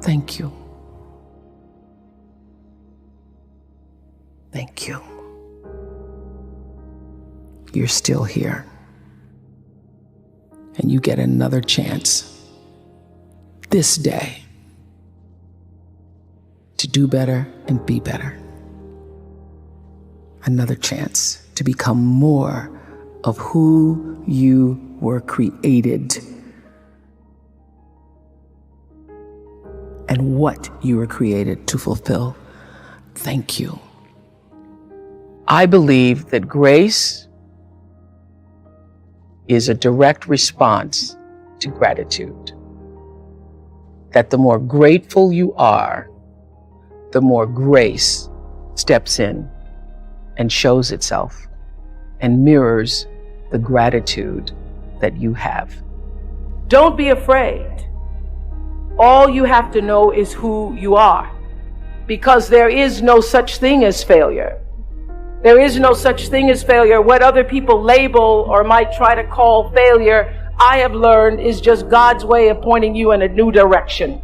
Thank you. Thank you. You're still here. And you get another chance this day to do better and be better. Another chance to become more of who you were created and what you were created to fulfill. Thank you. I believe that grace is a direct response to gratitude. That the more grateful you are, the more grace steps in and shows itself and mirrors the gratitude that you have. Don't be afraid. All you have to know is who you are, because there is no such thing as failure. There is no such thing as failure. What other people label or might try to call failure, I have learned is just God's way of pointing you in a new direction.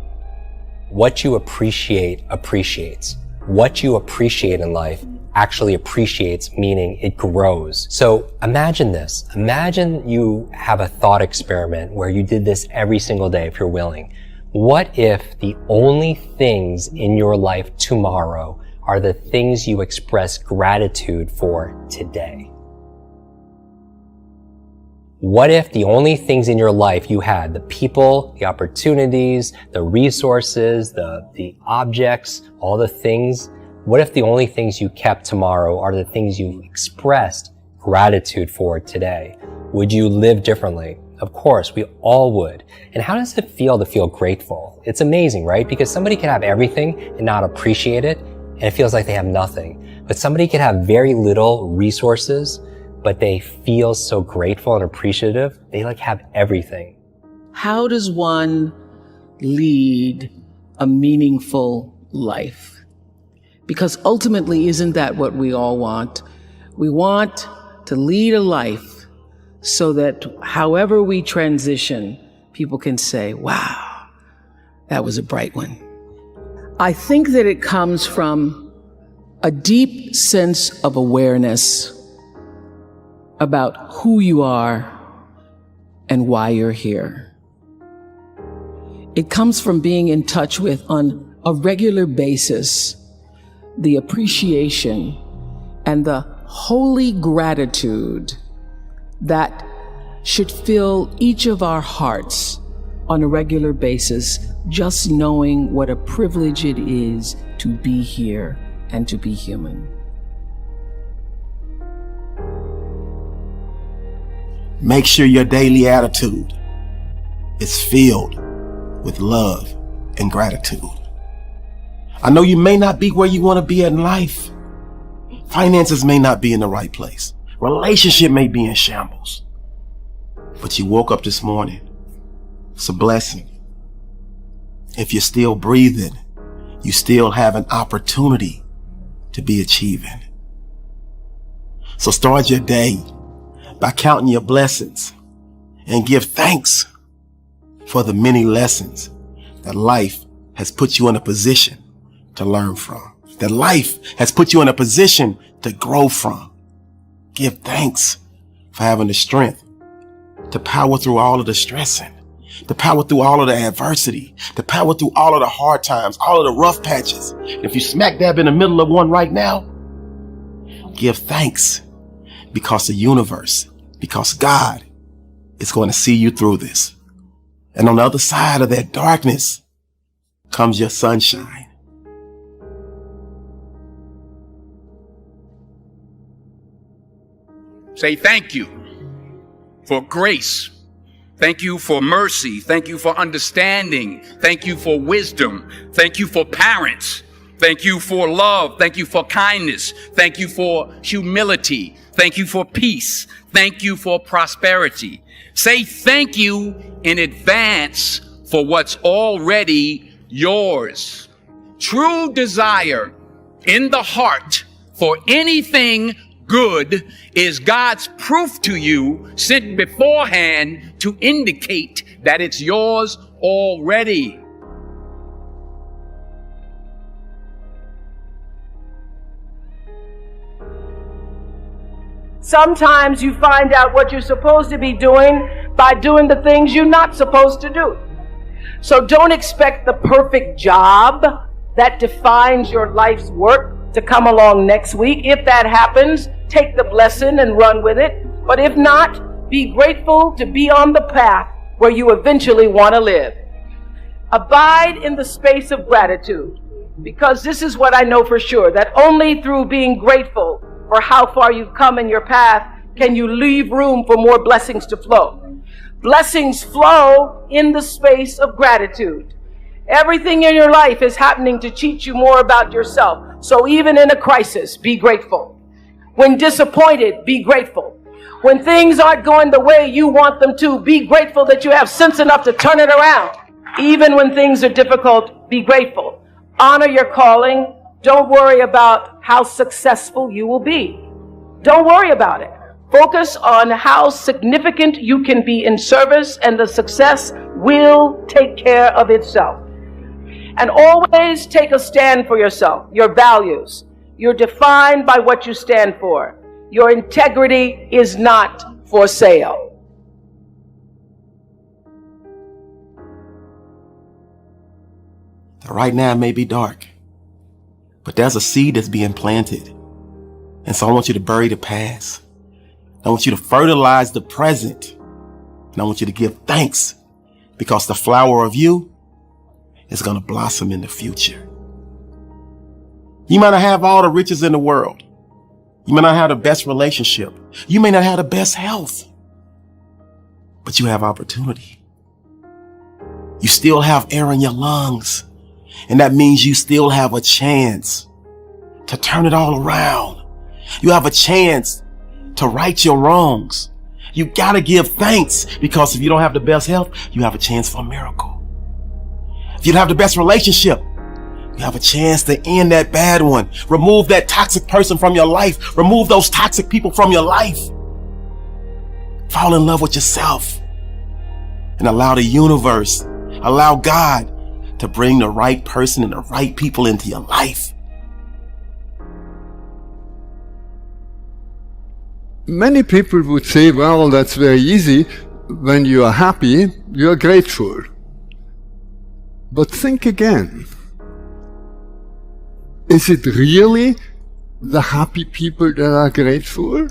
What you appreciate appreciates. What you appreciate in life actually appreciates, meaning it grows. So imagine this. Imagine you have a thought experiment where you did this every single day if you're willing. What if the only things in your life tomorrow are the things you express gratitude for today? What if the only things in your life you had, the people, the opportunities, the resources, the objects, all the things, what if the only things you kept tomorrow are the things you expressed gratitude for today? Would you live differently? Of course, we all would. And how does it feel to feel grateful? It's amazing, right? Because somebody can have everything and not appreciate it, and it feels like they have nothing. But somebody can have very little resources, but they feel so grateful and appreciative. They have everything. How does one lead a meaningful life? Because ultimately, isn't that what we all want? We want to lead a life so that however we transition, people can say, wow, that was a bright one. I think that it comes from a deep sense of awareness about who you are and why you're here. It comes from being in touch with, on a regular basis, the appreciation and the holy gratitude that should fill each of our hearts on a regular basis, just knowing what a privilege it is to be here and to be human. Make sure your daily attitude is filled with love and gratitude. I know you may not be where you want to be in life. Finances may not be in the right place. Relationship may be in shambles. But you woke up this morning. It's a blessing. If you're still breathing, you still have an opportunity to be achieving. So start your day by counting your blessings and give thanks for the many lessons that life has put you in a position to learn from, that life has put you in a position to grow from. Give thanks for having the strength to power through all of the stressing, to power through all of the adversity, to power through all of the hard times, all of the rough patches. If you smack dab in the middle of one right now, give thanks because the universe, because God is going to see you through this. And on the other side of that darkness comes your sunshine. Say thank you for grace. Thank you for mercy. Thank you for understanding. Thank you for wisdom. Thank you for parents. Thank you for love. Thank you for kindness. Thank you for humility. Thank you for peace. Thank you for prosperity. Say thank you in advance for what's already yours. True desire in the heart for anything good is God's proof to you sent beforehand to indicate that it's yours already. Sometimes you find out what you're supposed to be doing by doing the things you're not supposed to do. So don't expect the perfect job that defines your life's work to come along next week. If that happens, take the blessing and run with it. But if not, be grateful to be on the path where you eventually want to live. Abide in the space of gratitude, because this is what I know for sure, that only through being grateful for how far you've come in your path can you leave room for more blessings to flow. Blessings flow in the space of gratitude. Everything in your life is happening to teach you more about yourself. So even in a crisis, be grateful. When disappointed, be grateful. When things aren't going the way you want them to, be grateful that you have sense enough to turn it around. Even when things are difficult, be grateful. Honor your calling. Don't worry about how successful you will be. Don't worry about it. Focus on how significant you can be in service, and the success will take care of itself. And always take a stand for yourself, your values. You're defined by what you stand for. Your integrity is not for sale. Right now it may be dark, but there's a seed that's being planted. And so I want you to bury the past. I want you to fertilize the present. And I want you to give thanks, because the flower of you is going to blossom in the future. You might not have all the riches in the world. You may not have the best relationship. You may not have the best health, but you have opportunity. You still have air in your lungs. And that means you still have a chance to turn it all around. You have a chance to right your wrongs. You got to give thanks, because if you don't have the best health, you have a chance for a miracle. If you don't have the best relationship, you have a chance to end that bad one. Remove that toxic person from your life. Remove those toxic people from your life. Fall in love with yourself and allow the universe, allow God to bring the right person and the right people into your life. Many people would say, well, that's very easy. When you are happy, you are grateful. But think again. Is it really the happy people that are grateful?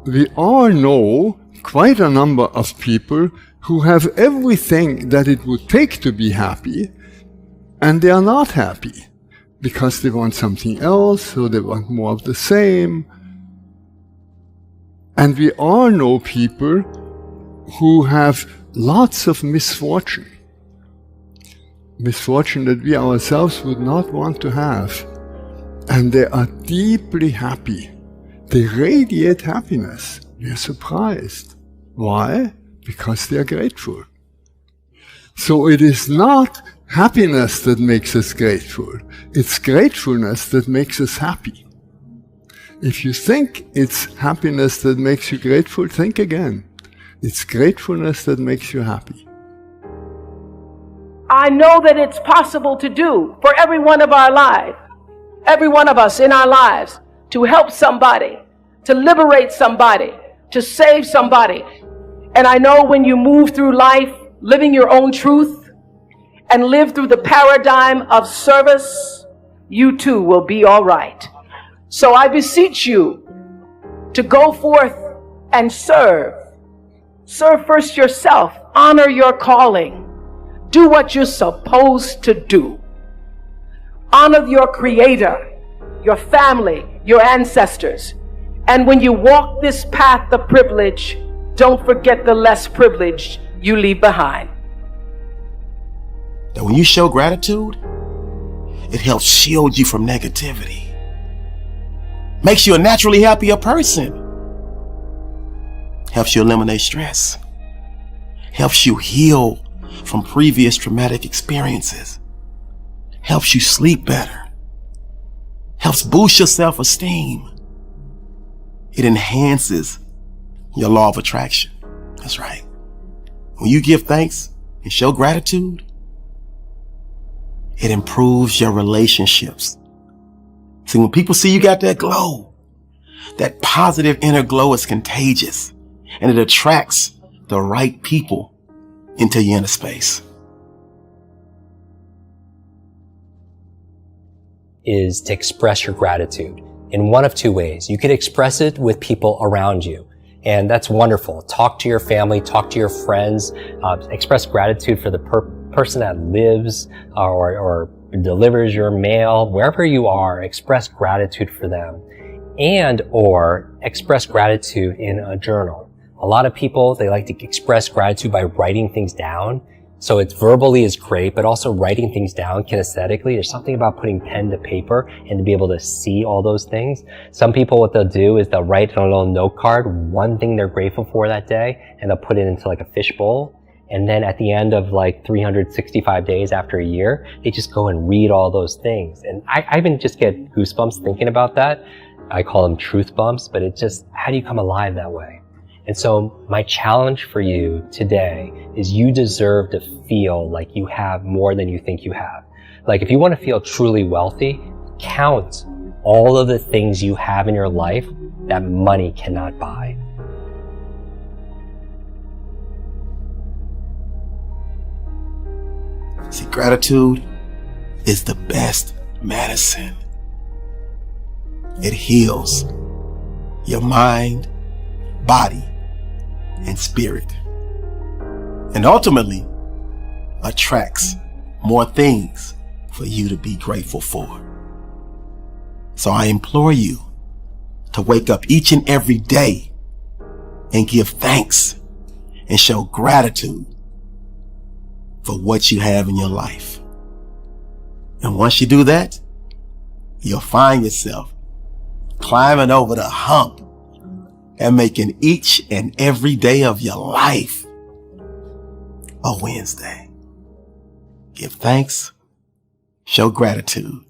We all know quite a number of people who have everything that it would take to be happy, and they are not happy because they want something else, or they want more of the same. And we all know people who have lots of misfortune. Misfortune that we ourselves would not want to have. And they are deeply happy. They radiate happiness. We are surprised. Why? Because they are grateful. So it is not happiness that makes us grateful. It's gratefulness that makes us happy. If you think it's happiness that makes you grateful, think again. It's gratefulness that makes you happy. I know that it's possible to do for every one of our lives, every one of us in our lives, to help somebody, to liberate somebody, to save somebody. And I know when you move through life living your own truth and live through the paradigm of service, you too will be all right. So I beseech you to go forth and serve. Serve first yourself. Honor your calling. Do what you're supposed to do. Honor your Creator, your family, your ancestors. And when you walk this path of privilege, don't forget the less privileged you leave behind. That when you show gratitude, it helps shield you from negativity. Makes you a naturally happier person. Helps you eliminate stress. Helps you heal from previous traumatic experiences. Helps you sleep better. Helps boost your self-esteem. It enhances your law of attraction. That's right. When you give thanks and show gratitude, it improves your relationships. See, when people see you got that glow, That positive inner glow is contagious, and it attracts the right people into your inner space. Is to express your gratitude in one of two ways. You could express it with people around you, and that's wonderful. Talk to your family, talk to your friends, express gratitude for the person that lives or delivers your mail, wherever you are, express gratitude for them, and or express gratitude in a journal. A lot of people, they like to express gratitude by writing things down. So it's verbally is great, but also writing things down kinesthetically. There's something about putting pen to paper and to be able to see all those things. Some people, what they'll do is they'll write on a little note card one thing they're grateful for that day, and they'll put it into like a fishbowl. And then at the end of like 365 days after a year, they just go and read all those things. And I even just get goosebumps thinking about that. I call them truth bumps, but it's just, how do you come alive that way? And so my challenge for you today is you deserve to feel like you have more than you think you have. Like if you want to feel truly wealthy, count all of the things you have in your life that money cannot buy. See, gratitude is the best medicine. It heals your mind, body, and spirit, and ultimately attracts more things for you to be grateful for. So I implore you to wake up each and every day and give thanks and show gratitude for what you have in your life. And once you do that, you'll find yourself climbing over the hump and making each and every day of your life a Wednesday. Give thanks, show gratitude,